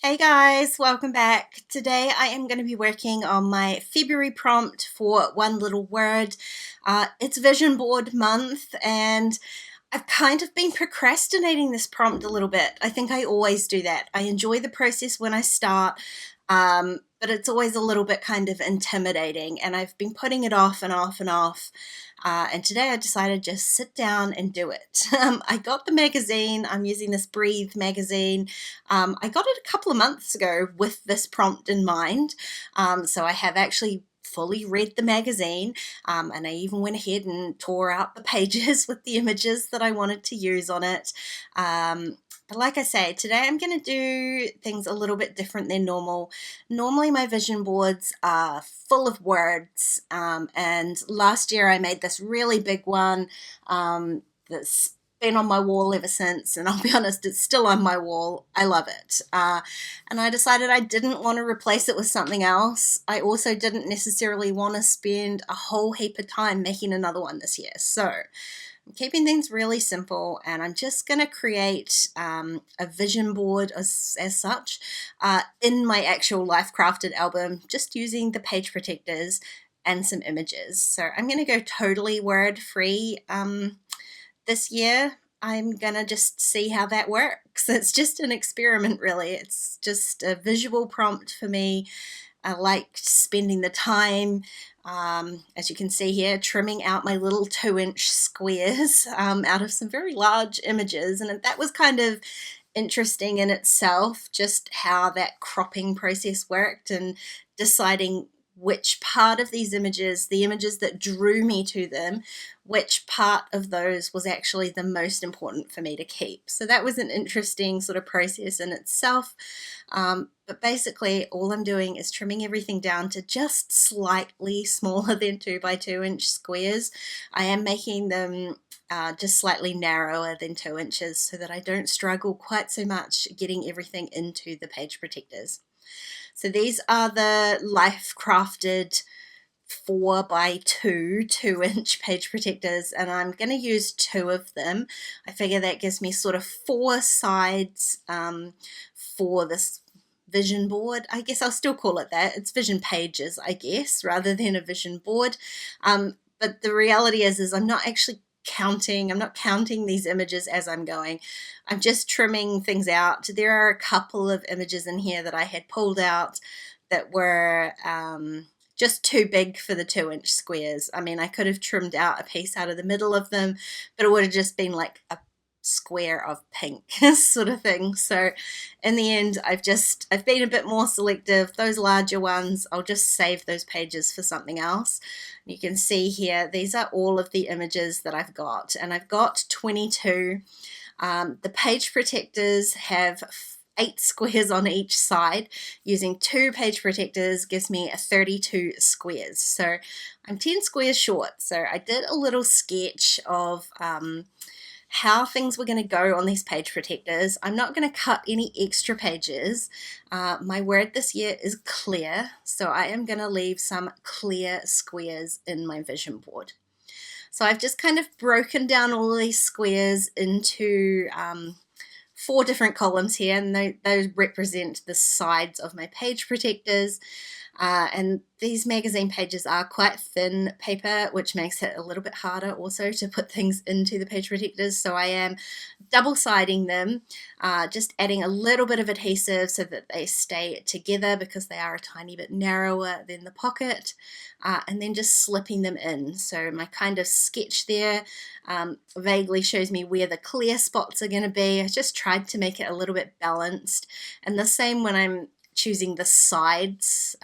Hey guys, welcome back. Today I am going to be working on my February prompt for one little word. It's vision board month and I've kind of been procrastinating this prompt a little bit. I think I always do that. I enjoy the process when I start, but it's always a little bit kind of intimidating, and I've been putting it off and off and off. And today I decided to just sit down and do it. I got the magazine. I'm using this Breathe magazine. I got it a couple of months ago with this prompt in mind. So I have actually fully read the magazine, and I even went ahead and tore out the pages with the images that I wanted to use on it. But like I say, today I'm going to do things a little bit different than normal. Normally my vision boards are full of words, and last year I made this really big one that's been on my wall ever since, and I'll be honest, it's still on my wall. I love it. And I decided I didn't want to replace it with something else. I also didn't necessarily want to spend a whole heap of time making another one this year. So I'm keeping things really simple, and I'm just going to create a vision board as such in my actual Life Crafted album, just using the page protectors and some images. So I'm going to go totally word free this year. I'm gonna just see how that works. It's just an experiment, really. It's just a visual prompt for me. I like spending the time, as you can see here, trimming out my little 2-inch squares out of some very large images, and that was kind of interesting in itself, just how that cropping process worked and deciding which part of these images, the images that drew me to them, which part of those was actually the most important for me to keep. So that was an interesting sort of process in itself. But basically all I'm doing is trimming everything down to just slightly smaller than 2 by 2 inch squares. I am making them just slightly narrower than 2 inches so that I don't struggle quite so much getting everything into the page protectors. So these are the Life Crafted 4 by 2 2-inch page protectors, and I'm going to use 2 of them. I figure that gives me sort of 4 sides for this vision board. I guess I'll still call it that. It's vision pages, I guess, rather than a vision board. But the reality is I'm not actually counting. I'm not counting these images as I'm going. I'm just trimming things out. There are a couple of images in here that I had pulled out that were just too big for the 2-inch squares. I mean, I could have trimmed out a piece out of the middle of them, but it would have just been like a square of pink sort of thing. So in the end, I've been a bit more selective. Those larger ones, I'll just save those pages for something else. You can see here, these are all of the images that I've got, and I've got 22. The page protectors have 8 squares on each side. Using 2 page protectors gives me 32 squares. So I'm 10 squares short. So I did a little sketch of how things were going to go on these page protectors. I'm not going to cut any extra pages. My word this year is clear, so I am going to leave some clear squares in my vision board. So I've just kind of broken down all these squares into 4 different columns here, and those represent the sides of my page protectors. And these magazine pages are quite thin paper, which makes it a little bit harder also to put things into the page protectors. So I am double-siding them, just adding a little bit of adhesive so that they stay together because they are a tiny bit narrower than the pocket, and then just slipping them in. So my kind of sketch there vaguely shows me where the clear spots are going to be. I just tried to make it a little bit balanced, and the same when I'm choosing the sides,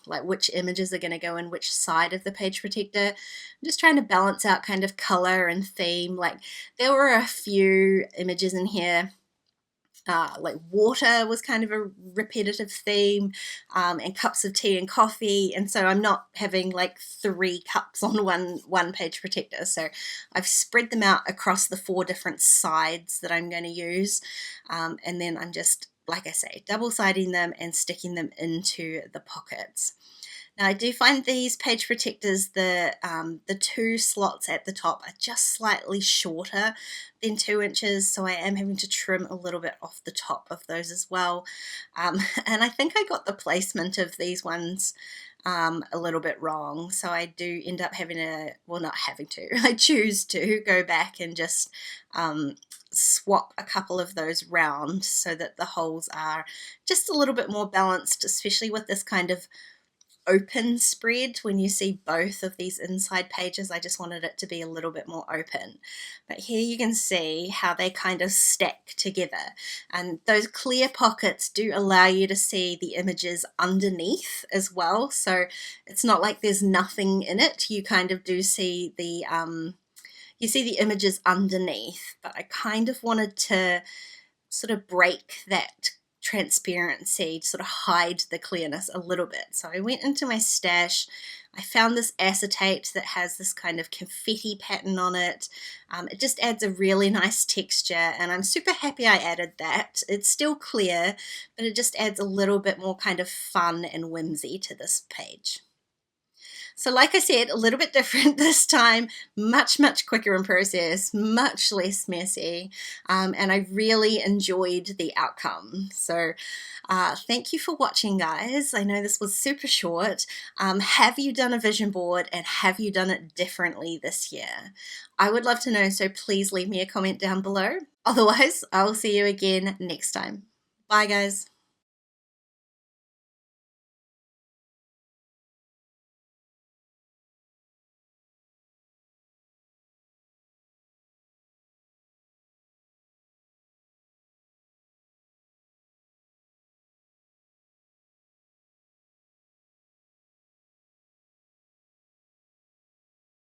like which images are going to go in which side of the page protector. I'm just trying to balance out kind of color and theme. Like there were a few images in here, like water was kind of a repetitive theme, and cups of tea and coffee, and so I'm not having like 3 cups on one page protector. So I've spread them out across the 4 different sides that I'm going to use, and then I'm just, like I say, double-siding them and sticking them into the pockets. Now I do find these page protectors, the 2 slots at the top are just slightly shorter than 2 inches, so I am having to trim a little bit off the top of those as well. And I think I got the placement of these ones a little bit wrong, so I do end up having to, well, not having to, I choose to go back and just swap a couple of those round so that the holes are just a little bit more balanced, especially with this kind of open spread. When you see both of these inside pages, I just wanted it to be a little bit more open. But here you can see how they kind of stack together, and those clear pockets do allow you to see the images underneath as well, so it's not like there's nothing in it. You kind of do see the images underneath, but I kind of wanted to sort of break that transparency, to sort of hide the clearness a little bit. So I went into my stash, I found this acetate that has this kind of confetti pattern on it. It just adds a really nice texture, and I'm super happy I added that. It's still clear, but it just adds a little bit more kind of fun and whimsy to this page. So like I said, a little bit different this time, much quicker in process, much less messy, and I really enjoyed the outcome. So thank you for watching, guys. I know this was super short. Have you done a vision board, and have you done it differently this year? I would love to know, so please leave me a comment down below. Otherwise, I'll see you again next time. Bye, guys.